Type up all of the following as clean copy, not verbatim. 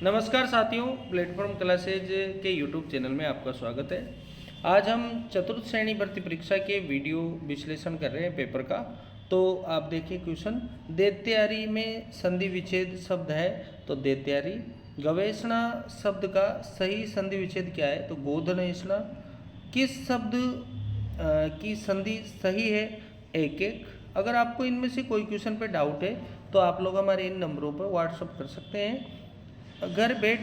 नमस्कार साथियों, platform classes के यूट्यूब चैनल में आपका स्वागत है। आज हम चतुर्थ श्रेणी भर्ती परीक्षा के वीडियो विश्लेषण कर रहे हैं पेपर का। तो आप देखिए क्वेश्चन, दैत्यारी में संधि विच्छेद शब्द है तो दैत्यारी। गवेषणा शब्द का सही संधि विच्छेद क्या है तो गोधनेषणा। किस शब्द की संधि सही है एक एक। अगर आपको इनमें से कोई क्वेश्चन पे डाउट है तो आप लोग हमारे इन नंबरों पर व्हाट्सअप कर सकते हैं। घर, बैठ,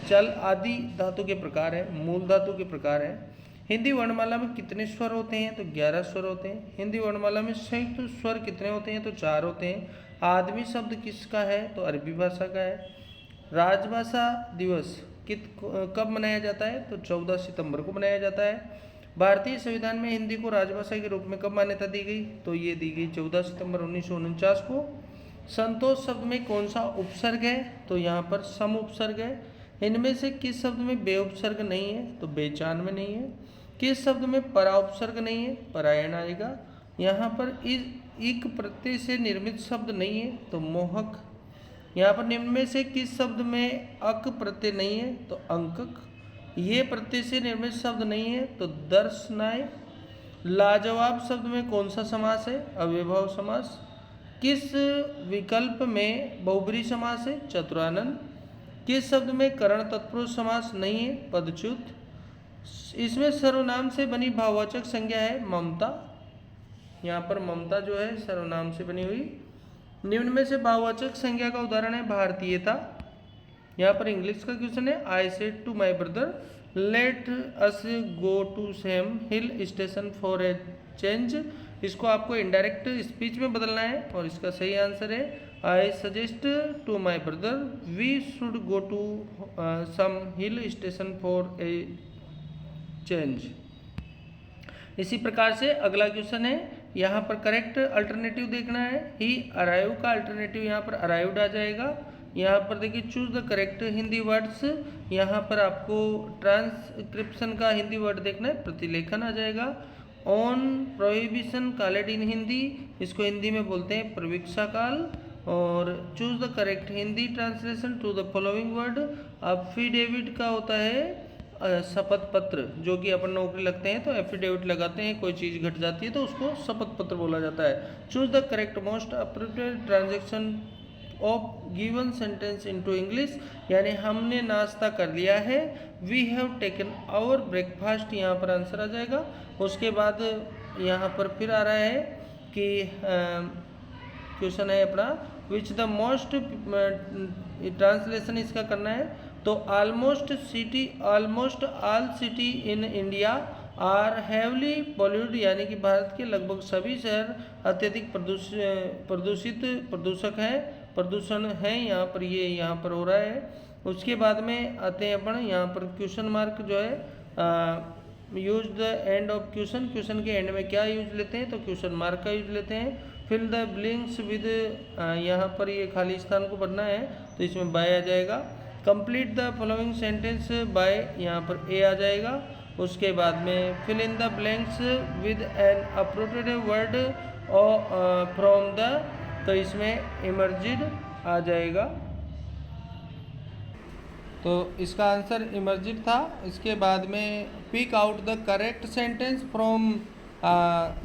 चल आदि धातु के प्रकार है, मूल धातु के प्रकार है। हिंदी वर्णमाला में कितने स्वर होते हैं तो 11 स्वर होते हैं। हिंदी वर्णमाला में संयुक्त स्वर कितने होते हैं तो 4 होते हैं। आदमी शब्द किसका है तो अरबी भाषा का है। राजभाषा दिवस कब मनाया जाता है तो 14 सितंबर को मनाया जाता है। भारतीय संविधान में हिंदी को राजभाषा के रूप में कब मान्यता दी गई तो ये दी गई 14 सितंबर 1949 को। संतोष शब्द में कौन सा उपसर्ग है तो यहाँ पर सम उपसर्ग है। इनमें से किस शब्द में बे उपसर्ग नहीं है तो बेचान में नहीं है। किस शब्द में परा उपसर्ग नहीं है परायण आएगा। यहाँ पर इक प्रत्यय से निर्मित शब्द नहीं है तो मोहक। यहाँ पर निम्न में से किस शब्द में अक प्रत्यय नहीं है तो अंकक। ये प्रत्यय से निर्मित शब्द नहीं है तो दर्शनाय। लाजवाब शब्द में कौन सा समास है अव्ययभाव समास। किस विकल्प में बहुब्रीहि समास है चतुरानन। किस शब्द में करण तत्पुरुष समास नहीं है पदच्युत। इसमें सर्वनाम से बनी भाववाचक संज्ञा है ममता। यहाँ पर ममता जो है सर्वनाम से बनी हुई। निम्न में से भाववाचक संज्ञा का उदाहरण है भारतीयता। यहाँ पर इंग्लिश का क्वेश्चन है, I said to my brother let us go to same hill station for a change. इसको आपको इनडायरेक्ट स्पीच में बदलना है और इसका सही आंसर है, I suggest to my brother we should go to some hill station for a change. इसी प्रकार से अगला क्वेश्चन है, यहाँ पर करेक्ट अल्टरनेटिव देखना है। ही अराइव का अल्टरनेटिव यहाँ पर अराइव्ड आ जाएगा। यहाँ पर देखिए choose the correct Hindi words. यहाँ पर आपको ट्रांसक्रिप्शन का हिंदी वर्ड देखना है, प्रतिलेखन आ जाएगा। On prohibition called in Hindi, इसको हिंदी में बोलते हैं प्रवीक्षा काल। और choose the correct Hindi translation to the following word. Affidavit का होता है शपथ पत्र, जो कि अपन नौकरी लगते हैं तो एफिडेविट लगाते हैं, कोई चीज़ घट जाती है तो उसको शपथ पत्र बोला जाता है। Choose the correct most appropriate transaction of given sentence into English, यानी हमने नाश्ता कर लिया है, we have taken our breakfast, यहाँ पर आंसर आ जाएगा। उसके बाद यहाँ पर फिर आ रहा है कि क्वेश्चन है अपना विच द मोस्ट, ट्रांसलेशन इसका करना है तो almost city, almost all city in India are heavily polluted, यानी कि भारत के लगभग सभी शहर अत्यधिक प्रदूषक हैं, प्रदूषण है यहाँ पर, ये यहाँ पर हो रहा है। उसके बाद में आते हैं अपन यहाँ पर क्वेश्चन मार्क जो है, use the end of question, question के एंड में क्या यूज लेते हैं तो क्वेश्चन मार्क का यूज लेते हैं। फिल द ब्लिंक्स विद, यहाँ पर ये खाली स्थान को भरना है तो इसमें बाय आ जाएगा। Complete the following sentence by, यहाँ पर ए आ जाएगा। उसके बाद में fill in the blanks with an appropriate word from the, तो इसमें इमर्जिड आ जाएगा, तो इसका आंसर इमर्जिड था। इसके बाद में pick out the correct sentence from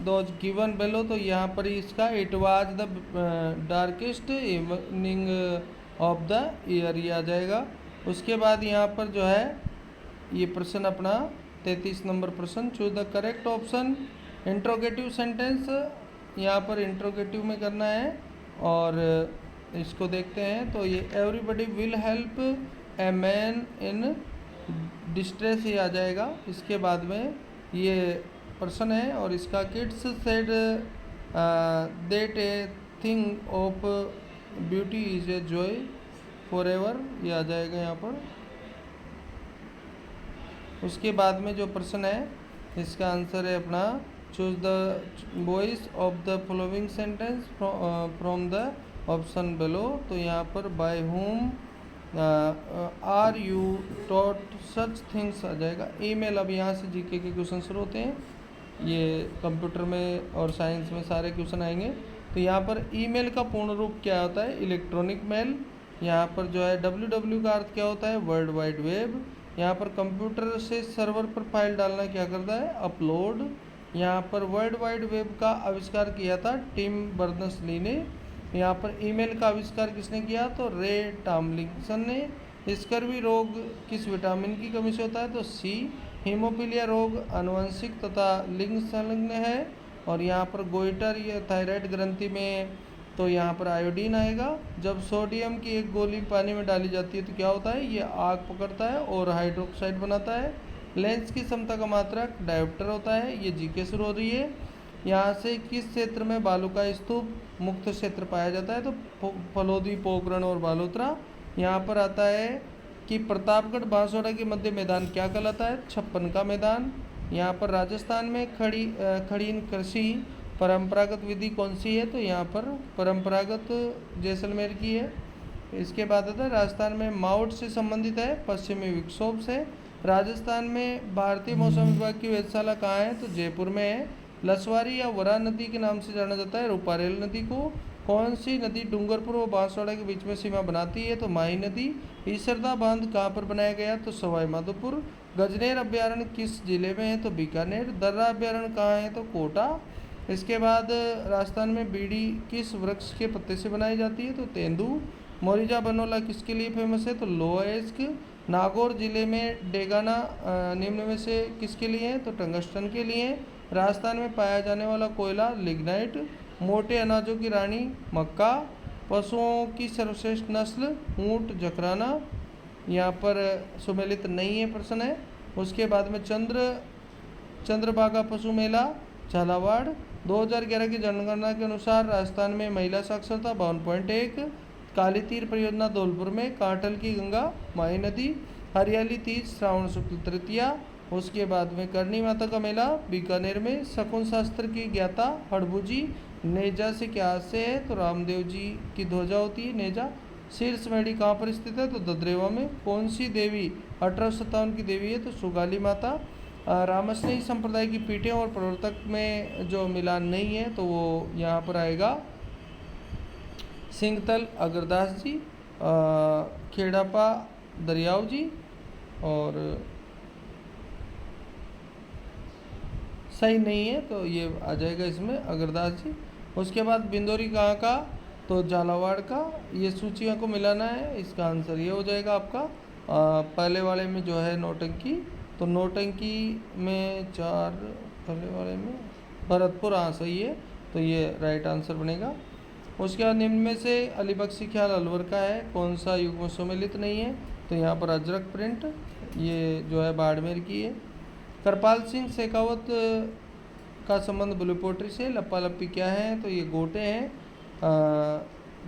those given below, तो यहाँ पर इसका it was the darkest evening of the year ये आ जाएगा। उसके बाद यहाँ पर जो है ये प्रश्न अपना 33 नंबर प्रश्न, choose the correct option interrogative sentence, यहाँ पर इंट्रोगेटिव में करना है और इसको देखते हैं तो ये everybody will help a man in distress ये आ जाएगा। इसके बाद में ये प्रश्न है और इसका kids said that a thing of beauty is a joy for ever ये आ जाएगा यहाँ पर। उसके बाद में जो प्रश्न है इसका आंसर है अपना choose the voice of the following sentence from the option below, तो यहाँ पर by whom are you taught such things आ जाएगा। ईमेल, अब यहाँ से जीके के क्वेश्चन शुरू होते हैं, ये कंप्यूटर में और साइंस में सारे क्वेश्चन आएंगे। तो यहाँ पर ईमेल का पूर्ण रूप क्या होता है, इलेक्ट्रॉनिक मेल। यहाँ पर जो है www का अर्थ क्या होता है, वर्ल्ड वाइड वेब। यहाँ पर कंप्यूटर से सर्वर पर फाइल डालना क्या करता है, अपलोड। यहाँ पर वर्ल्ड वाइड वेब का आविष्कार किया था टिम बर्नर्स-ली ने। यहाँ पर ईमेल का आविष्कार किसने किया, तो रे टॉमलिंसन ने। स्कर्वी रोग किस विटामिन की कमी से होता है, तो सी। हीमोफीलिया रोग आनुवंशिक तथा लिंग संलग्न है। और यहाँ पर गोइटर या थायराइड ग्रंथि में तो यहाँ पर आयोडीन आएगा। जब सोडियम की एक गोली पानी में डाली जाती है तो क्या होता है, ये आग पकड़ता है और हाइड्रोक्साइड बनाता है। लेंस की क्षमता का मात्रक डायोप्टर होता है। ये जी के शुरू हो रही है। यहाँ से किस क्षेत्र में बालू का स्तूप मुक्त क्षेत्र पाया जाता है, तो फलोदी, पोखरण और बालोतरा। यहाँ पर आता है कि प्रतापगढ़ बांसवाड़ा के मध्य मैदान क्या कहलाता है, छप्पन का मैदान। यहाँ पर राजस्थान में खड़ीन कृषि परंपरागत विधि कौन सी है, तो यहाँ पर परंपरागत जैसलमेर की है। इसके बाद आता है राजस्थान में माउट से संबंधित है, पश्चिमी विक्षोभ से। राजस्थान में भारतीय मौसम विभाग की वेधशाला कहाँ है, तो जयपुर में है। लसवारी या वरा नदी के नाम से जाना जाता है रूपारेल नदी को। कौन सी नदी डूंगरपुर और बांसवाड़ा के बीच में सीमा बनाती है, तो माही नदी। ईसरदा बांध कहाँ पर बनाया गया, तो सवाई माधोपुर। गजनेर अभ्यारण्य किस जिले में है, तो बीकानेर। दर्रा अभ्यारण्य कहाँ है, तो कोटा। इसके बाद राजस्थान में बीड़ी किस वृक्ष के पत्ते से बनाई जाती है, तो तेंदू। मोरिजा बनोला किसके लिए फेमस है, तो लोएस्क। नागौर जिले में डेगाना निम्न में से किसके लिए है, तो टंगस्टन के लिए। राजस्थान में पाया जाने वाला कोयला लिग्नाइट। मोटे अनाजों की रानी मक्का। पशुओं की सर्वश्रेष्ठ नस्ल ऊँट जकराना। यहाँ पर सुमेलित नहीं है प्रश्न है। उसके बाद में चंद्रभागा पशु मेला झालावाड़। 2011 की जनगणना के अनुसार राजस्थान में महिला साक्षरता 52.1। काली तीर परियोजना धौलपुर में। कांटल की गंगा माही नदी। हरियाली तीज श्रावण शुक्ल तृतीया। उसके बाद में करणी माता का मेला बीकानेर में। शकुन शास्त्र की ज्ञाता हड़बूजी। नेजा से क्या से है, तो रामदेव जी की ध्वजा होती है नेजा। शीर्ष मेढ़ी कहाँ पर स्थित है, तो ददरेवा में। कौन सी देवी 1857 की देवी है, तो सुगाली माता। रामस्नेही संप्रदाय की पीठें और प्रवर्तक में जो मिलान नहीं है तो वो यहाँ पर आएगा सिंगतल अगरदास जी, खेड़ापा दरियाव जी और सही नहीं है तो ये आ जाएगा इसमें अगरदास जी। उसके बाद बिंदोरी कहाँ का, तो झालावाड़ का। ये सूचियों को मिलाना है, इसका आंसर ये हो जाएगा आपका पहले वाले में जो है नौटंकी, तो नौटंकी में 4 पहले वाले में भरतपुर, हाँ सही है, तो ये राइट आंसर बनेगा। उसके बाद निम्न में से अलीबख्शी ख्याल अलवर का है, कौन सा युग में सम्मिलित नहीं है, तो यहाँ पर अजरक प्रिंट, ये जो है बाड़मेर की है। करपाल सिंह शेखावत का संबंध ब्लू पोट्री से। लप्पा लप्पी क्या है, तो ये गोटे हैं।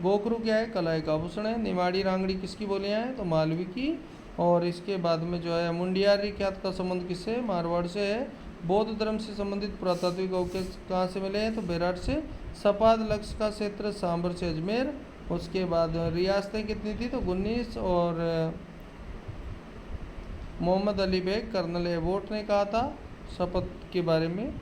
गोखरू क्या है, कलाई का आभूषण है। निमाड़ी रांगड़ी किसकी बोलियाँ हैं, तो मालवी की। और इसके बाद में जो है मुंडियारी ख्यात का संबंध किससे, मारवाड़ से है। बौद्ध धर्म से संबंधित पुरातात्विक अवशेष कहाँ से मिले हैं, तो बेराट से। सपाद लक्ष्य का क्षेत्र सांबर से अजमेर। उसके बाद रियासतें कितनी थी, तो 19। और मोहम्मद अली बेग कर्नल एबोट ने कहा था शपथ के बारे में।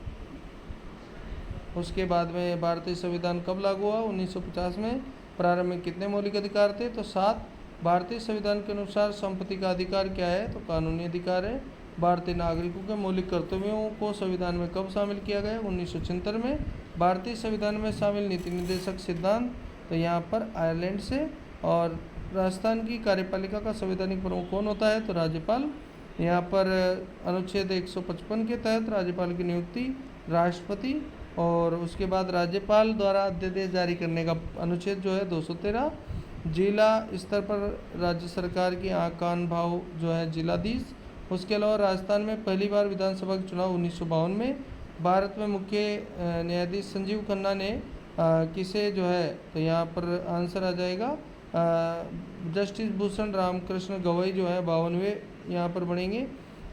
उसके बाद में भारतीय संविधान कब लागू हुआ, 1950 में। प्रारंभ में कितने मौलिक अधिकार थे, तो 7। भारतीय संविधान के अनुसार संपत्ति का अधिकार क्या है, तो कानूनी अधिकार है। भारतीय नागरिकों के मौलिक कर्तव्यों को संविधान में कब शामिल किया गया, 1976 में। भारतीय संविधान में शामिल नीति निर्देशक सिद्धांत, तो यहाँ पर आयरलैंड से। और राजस्थान की कार्यपालिका का संवैधानिक प्रमुख कौन होता है, तो राज्यपाल। यहाँ पर अनुच्छेद 155 के तहत राज्यपाल की नियुक्ति राष्ट्रपति। और उसके बाद राज्यपाल द्वारा अध्यादेश जारी करने का अनुच्छेद जो है 213। जिला स्तर पर राज्य सरकार की आँख कान भाव जो है जिलाधीश। उसके अलावा राजस्थान में पहली बार विधानसभा के चुनाव 1952 में। भारत में मुख्य न्यायाधीश संजीव खन्ना ने किसे जो है, तो यहाँ पर आंसर आ जाएगा जस्टिस भूषण रामकृष्ण गवई जो है 52वें यहाँ पर बनेंगे।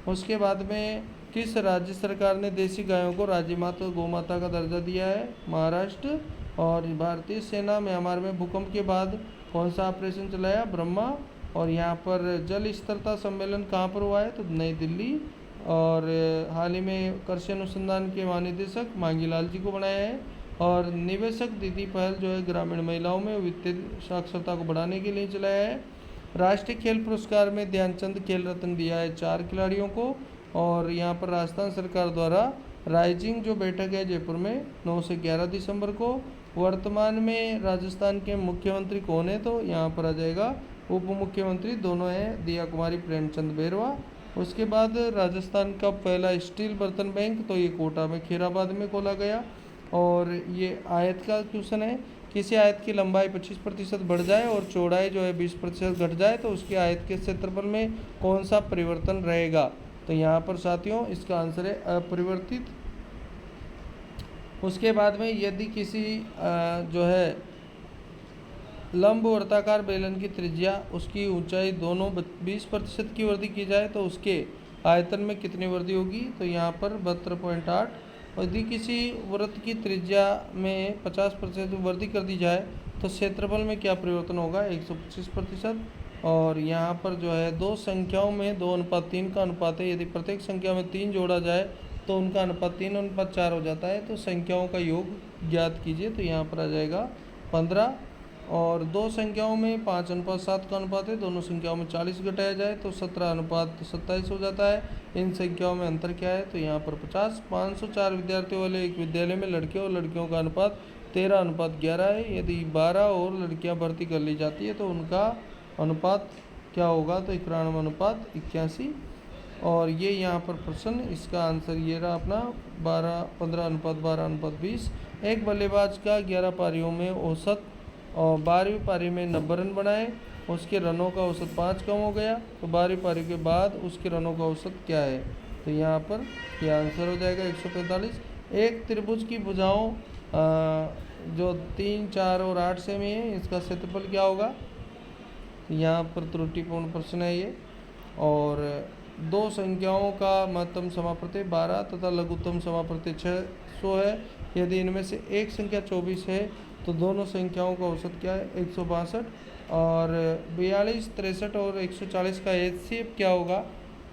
उसके बाद में किस राज्य सरकार ने देसी गायों को राज्य माता गौ माता का दर्जा दिया है, महाराष्ट्र। और भारतीय सेना म्यांमार में भूकंप के बाद कौन सा ऑपरेशन चलाया, ब्रह्मा। और यहाँ पर जल स्थिरता सम्मेलन कहाँ पर हुआ है, तो नई दिल्ली। और हाल ही में कृषि अनुसंधान के महानिदेशक मांगीलाल जी को बनाया है। और निवेशक दीदी पहल जो है ग्रामीण महिलाओं में वित्तीय साक्षरता को बढ़ाने के लिए चलाया है। राष्ट्रीय खेल पुरस्कार में ध्यानचंद खेल रत्न दिया है 4 खिलाड़ियों को। और यहाँ पर राजस्थान सरकार द्वारा राइजिंग जो बैठक है जयपुर में 9 से 11 दिसंबर को। वर्तमान में राजस्थान के मुख्यमंत्री कौन है, तो यहाँ पर आ जाएगा उप मुख्यमंत्री दोनों हैं, दिया कुमारी प्रेमचंद बैरवा। उसके बाद राजस्थान का पहला स्टील बर्तन बैंक, तो ये कोटा में खीराबाद में खोला गया। और ये आयत का क्वेश्चन है, किसी आयत की लंबाई 25% बढ़ जाए और चौड़ाई जो है 20% घट जाए तो उसकी आयत के क्षेत्रफल में कौन सा परिवर्तन रहेगा। तो यहाँ पर साथियों इसका आंसर है अपरिवर्तित। उसके बाद में यदि किसी जो है लंब वर्ताकार बेलन की त्रिज्या उसकी ऊंचाई दोनों 20% की वृद्धि की जाए तो उसके आयतन में कितनी वृद्धि होगी, तो यहाँ पर 72.8। यदि किसी वृत्त की त्रिज्या में 50% वृद्धि कर दी जाए तो क्षेत्रफल में क्या परिवर्तन होगा, 125%। और यहाँ पर जो है दो संख्याओं में 2:3 का अनुपात है, यदि प्रत्येक संख्या में 3 जोड़ा जाए तो उनका अनुपात 3:4 हो जाता है। तो संख्याओं का योग ज्ञात कीजिए, तो यहाँ पर आ जाएगा 15। और दो संख्याओं में 5:7 का अनुपात है, दोनों संख्याओं में 40 घटाया जाए तो 17:27 हो जाता है। इन संख्याओं में अंतर क्या है, तो यहाँ पर 50। 504 विद्यार्थियों वाले एक विद्यालय में लड़के और लड़कियों का अनुपात 13:11 है। यदि 12 और लड़कियाँ भर्ती कर ली जाती है तो उनका अनुपात क्या होगा, तो 91:81। और ये यहाँ पर प्रश्न, इसका आंसर ये रहा अपना 15:12:20। एक बल्लेबाज का 11 पारियों में औसत और 12वीं पारी में 90 रन बनाए, उसके रनों का औसत 5 कम हो गया, तो 12वीं पारी के बाद उसके रनों का औसत क्या है, तो यहाँ पर यह आंसर हो जाएगा 145। एक त्रिभुज की भुजाओं जो 3, 4 और 8 सेमी है, इसका क्षेत्रफल क्या होगा, यहाँ पर त्रुटिपूर्ण प्रश्न है ये। और दो संख्याओं का महत्तम समाप्रत्यय 12 तथा लघुत्तम समाप्रत्यय 600 है। यदि इनमें से एक संख्या 24 है तो दोनों संख्याओं का औसत क्या है, 162। और 42, 63 और 140 का HCF क्या होगा,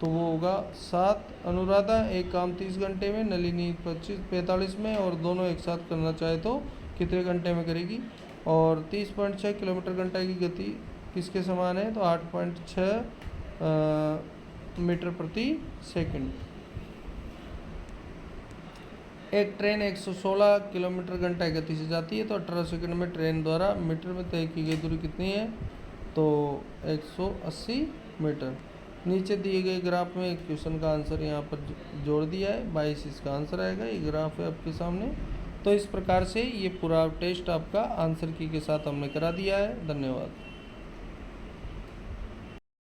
तो वो होगा 7। अनुराधा एक काम 30 घंटे में, नलिनी 45 में, और दोनों एक साथ करना चाहे तो कितने घंटे में करेगी। और 30.6 किलोमीटर घंटा की गति किसके समान है, तो 8.6 मीटर प्रति सेकंड। एक ट्रेन 116 किलोमीटर घंटा की गति से जाती है तो 18 सेकंड में ट्रेन द्वारा मीटर में तय की गई दूरी कितनी है, तो 180 मीटर। नीचे दिए गए ग्राफ में एक क्वेश्चन का आंसर यहाँ पर जोड़ दिया है, 22 इसका आंसर आएगा। ये ग्राफ है आपके सामने। तो इस प्रकार से ये पूरा टेस्ट आपका आंसर की के साथ हमने करा दिया है। धन्यवाद।